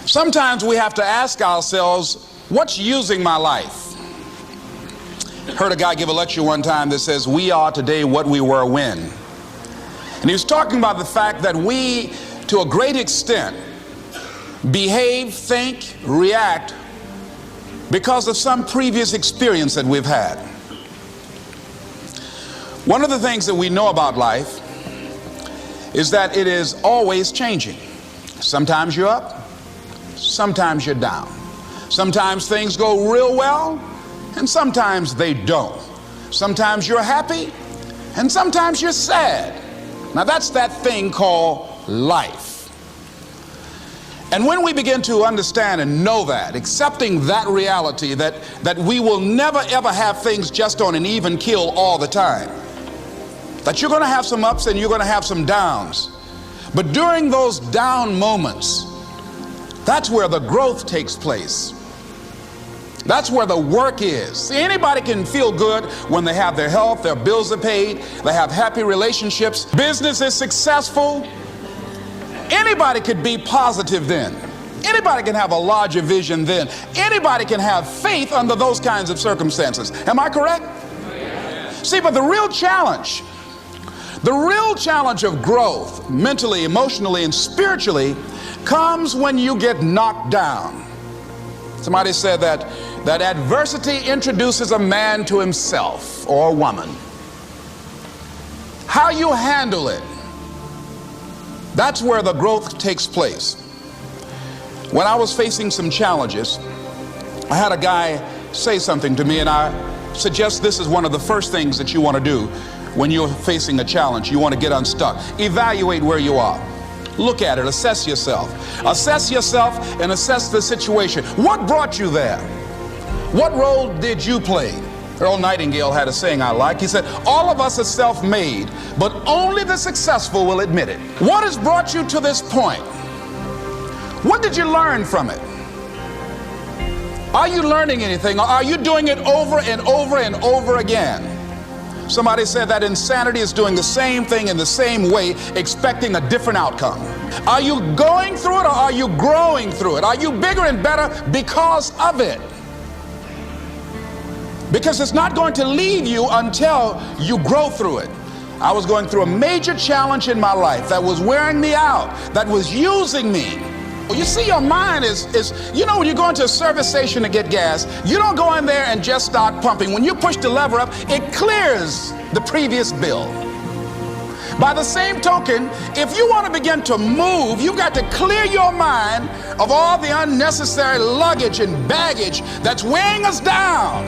Sometimes we have to ask ourselves, what's using my life? Heard a guy give a lecture one time that says, we are today what we were when. And he was talking about the fact that we, to a great extent, behave, think, react because of some previous experience that we've had. One of the things that we know about life is that it is always changing. Sometimes you're up, sometimes you're down. Sometimes things go real well, and sometimes they don't. Sometimes you're happy, and sometimes you're sad. Now that's that thing called life. And when we begin to understand and know that, accepting that reality that we will never ever have things just on an even keel all the time, that you're going to have some ups and you're going to have some downs, but during those down moments, that's where the growth takes place. That's where the work is. See, anybody can feel good when they have their health, their bills are paid, they have happy relationships, business is successful. Anybody could be positive then. Anybody can have a larger vision then. Anybody can have faith under those kinds of circumstances. Am I correct? See, but the real challenge of growth, mentally, emotionally, and spiritually, comes when you get knocked down. Somebody said that adversity introduces a man to himself or a woman. How you handle it, that's where the growth takes place. When I was facing some challenges, I had a guy say something to me, and I suggest this is one of the first things that you want to do when you're facing a challenge. You want to get unstuck. Evaluate where you are. Look at it, assess yourself. Assess yourself and assess the situation. What brought you there? What role did you play? Earl Nightingale had a saying I like. He said, all of us are self-made, but only the successful will admit it. What has brought you to this point? What did you learn from it? Are you learning anything, or are you doing it over and over and over again? Somebody said that insanity is doing the same thing in the same way, expecting a different outcome. Are you going through it, or are you growing through it? Are you bigger and better because of it? Because it's not going to leave you until you grow through it. I was going through a major challenge in my life that was wearing me out, that was using me. You see, your mind is when you go into a service station to get gas, you don't go in there and just start pumping. When you push the lever up, it clears the previous bill. By the same token, if you want to begin to move, you've got to clear your mind of all the unnecessary luggage and baggage that's weighing us down.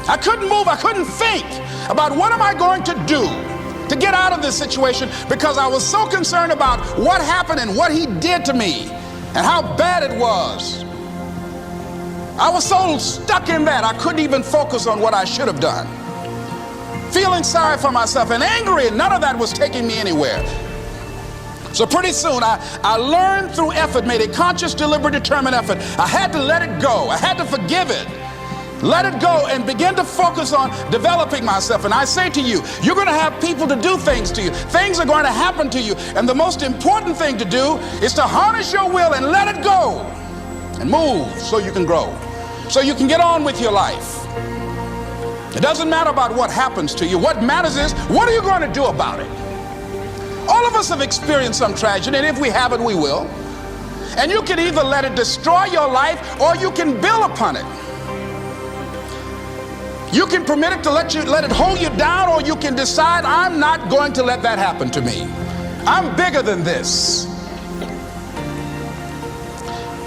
I couldn't move, I couldn't think about what am I going to do to get out of this situation, because I was so concerned about what happened and what he did to me and how bad it was. I was so stuck in that I couldn't even focus on what I should have done. Feeling sorry for myself and angry, and none of that was taking me anywhere. So pretty soon I learned through effort, made a conscious, deliberate, determined effort. I had to let it go. I had to forgive it. Let it go and begin to focus on developing myself. And I say to you, you're going to have people to do things to you. Things are going to happen to you. And the most important thing to do is to harness your will and let it go and move so you can grow, so you can get on with your life. It doesn't matter about what happens to you. What matters is, what are you going to do about it? All of us have experienced some tragedy, and if we haven't, we will. And you can either let it destroy your life, or you can build upon it. You can permit it to let it hold you down, or you can decide, I'm not going to let that happen to me. I'm bigger than this.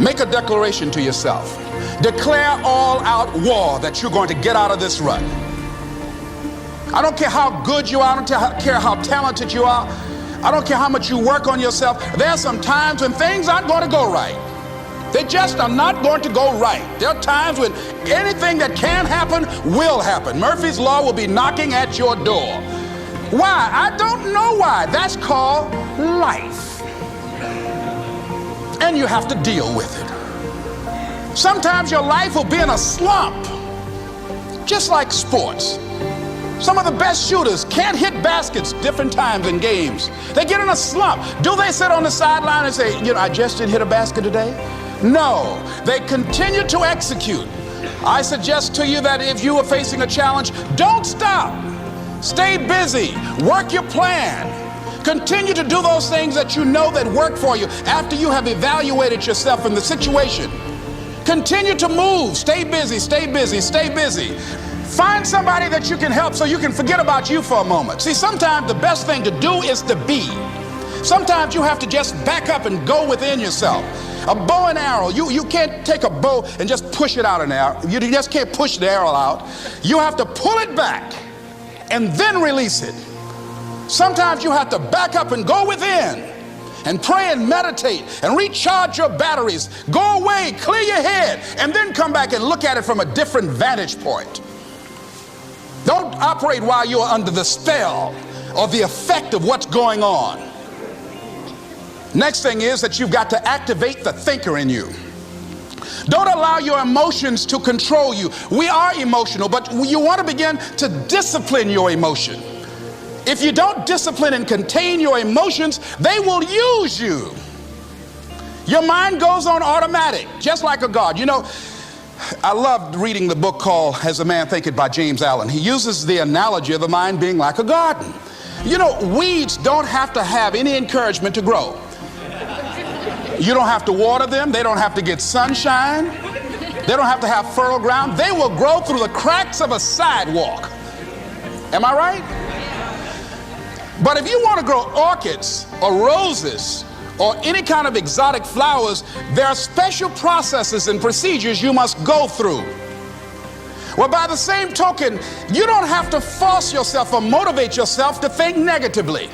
Make a declaration to yourself. Declare all out war that you're going to get out of this rut. I don't care how good you are. I don't care how talented you are. I don't care how much you work on yourself. There are some times when things aren't going to go right. They just are not going to go right. There are times when anything that can happen will happen. Murphy's Law will be knocking at your door. Why? I don't know why. That's called life. And you have to deal with it. Sometimes your life will be in a slump, just like sports. Some of the best shooters can't hit baskets different times in games. They get in a slump. Do they sit on the sideline and say, I just didn't hit a basket today? No, they continue to execute. I suggest to you that if you are facing a challenge, don't stop. Stay busy. Work your plan. Continue to do those things that you know that work for you after you have evaluated yourself in the situation. Continue to move. Stay busy, stay busy, stay busy. Find somebody that you can help so you can forget about you for a moment. See, sometimes the best thing to do is to be. Sometimes you have to just back up and go within yourself. A bow and arrow, you can't take a bow and just push it out an arrow. You just can't push the arrow out. You have to pull it back and then release it. Sometimes you have to back up and go within and pray and meditate and recharge your batteries. Go away, clear your head, and then come back and look at it from a different vantage point. Don't operate while you're under the spell or the effect of what's going on. Next thing is that you've got to activate the thinker in you. Don't allow your emotions to control you. We are emotional, but you want to begin to discipline your emotion. If you don't discipline and contain your emotions, they will use you. Your mind goes on automatic, just like a guard. You know, I loved reading the book called As a Man Thinketh by James Allen. He uses the analogy of the mind being like a garden. You know, weeds don't have to have any encouragement to grow. You don't have to water them. They don't have to get sunshine. They don't have to have fertile ground. They will grow through the cracks of a sidewalk. Am I right? But if you want to grow orchids or roses or any kind of exotic flowers, there are special processes and procedures you must go through. Well, by the same token, you don't have to force yourself or motivate yourself to think negatively,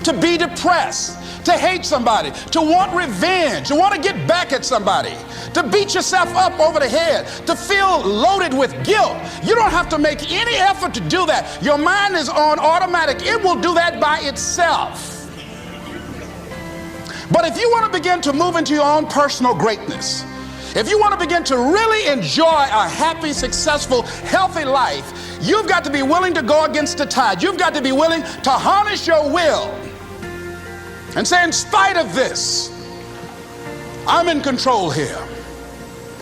to be depressed, to hate somebody, to want revenge, to want to get back at somebody, to beat yourself up over the head, to feel loaded with guilt. You don't have to make any effort to do that. Your mind is on automatic. It will do that by itself. But if you want to begin to move into your own personal greatness, if you want to begin to really enjoy a happy, successful, healthy life, you've got to be willing to go against the tide. You've got to be willing to harness your will and say, in spite of this, I'm in control here.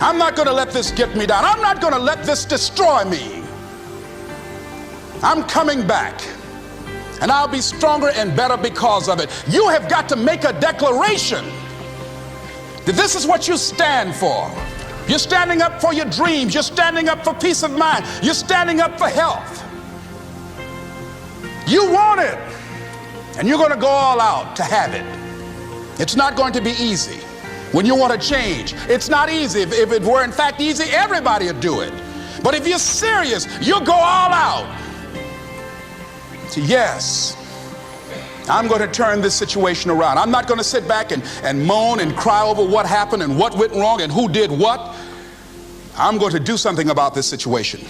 I'm not going to let this get me down. I'm not going to let this destroy me. I'm coming back, and I'll be stronger and better because of it. You have got to make a declaration that this is what you stand for. You're standing up for your dreams. You're standing up for peace of mind. You're standing up for health. You want it. And you're going to go all out to have it. It's not going to be easy. When you want to change, it's not easy. If it were in fact easy, everybody would do it. But if you're serious, you'll go all out. So yes, I'm going to turn this situation around. I'm not going to sit back and moan and cry over what happened and what went wrong and who did what. I'm going to do something about this situation.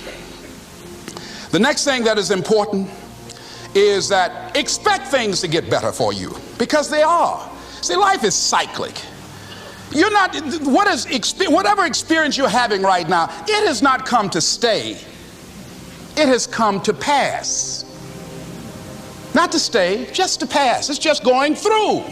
The next thing that is important is that expect things to get better for you, because they are. See, life is cyclic. You're not, whatever experience you're having right now, it has not come to stay. It has come to pass. Not to stay, just to pass. It's just going through.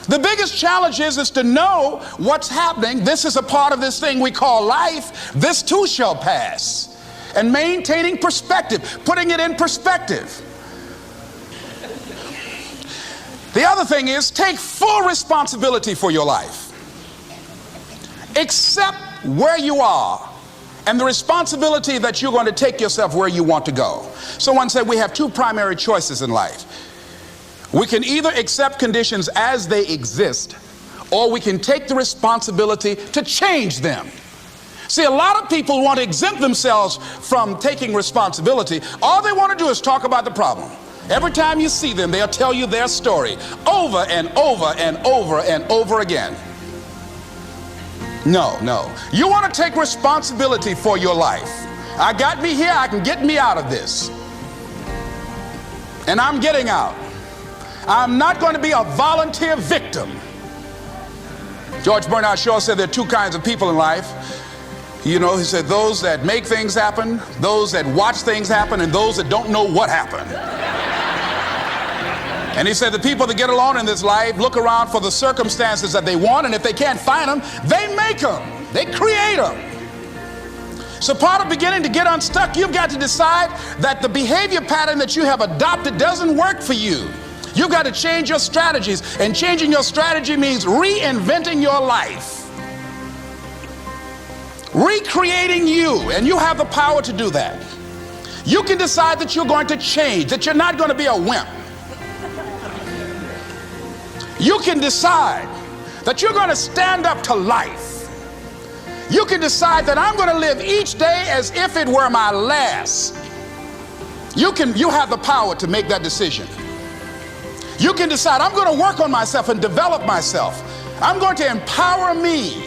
The biggest challenge is to know what's happening. This is a part of this thing we call life. This too shall pass. And maintaining perspective, putting it in perspective. The other thing is, take full responsibility for your life. Accept where you are and the responsibility that you're going to take yourself where you want to go. Someone said we have two primary choices in life. We can either accept conditions as they exist, or we can take the responsibility to change them. See, a lot of people want to exempt themselves from taking responsibility. All they want to do is talk about the problem. Every time you see them, they'll tell you their story over and over and over and over again. No. You want to take responsibility for your life. I got me here, I can get me out of this. And I'm getting out. I'm not going to be a volunteer victim. George Bernard Shaw said there are two kinds of people in life. You know, he said those that make things happen, those that watch things happen, and those that don't know what happened. And he said the people that get along in this life look around for the circumstances that they want, and if they can't find them, they make them. They create them. So part of beginning to get unstuck, you've got to decide that the behavior pattern that you have adopted doesn't work for you. You've got to change your strategies, and changing your strategy means reinventing your life, recreating you, and you have the power to do that. You can decide that you're going to change, that you're not going to be a wimp. You can decide that you're going to stand up to life. You can decide that I'm going to live each day as if it were my last. You have the power to make that decision. You can decide I'm going to work on myself and develop myself. I'm going to empower me.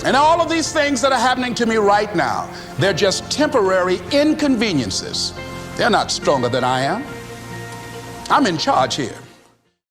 And all of these things that are happening to me right now, they're just temporary inconveniences. They're not stronger than I am. I'm in charge here.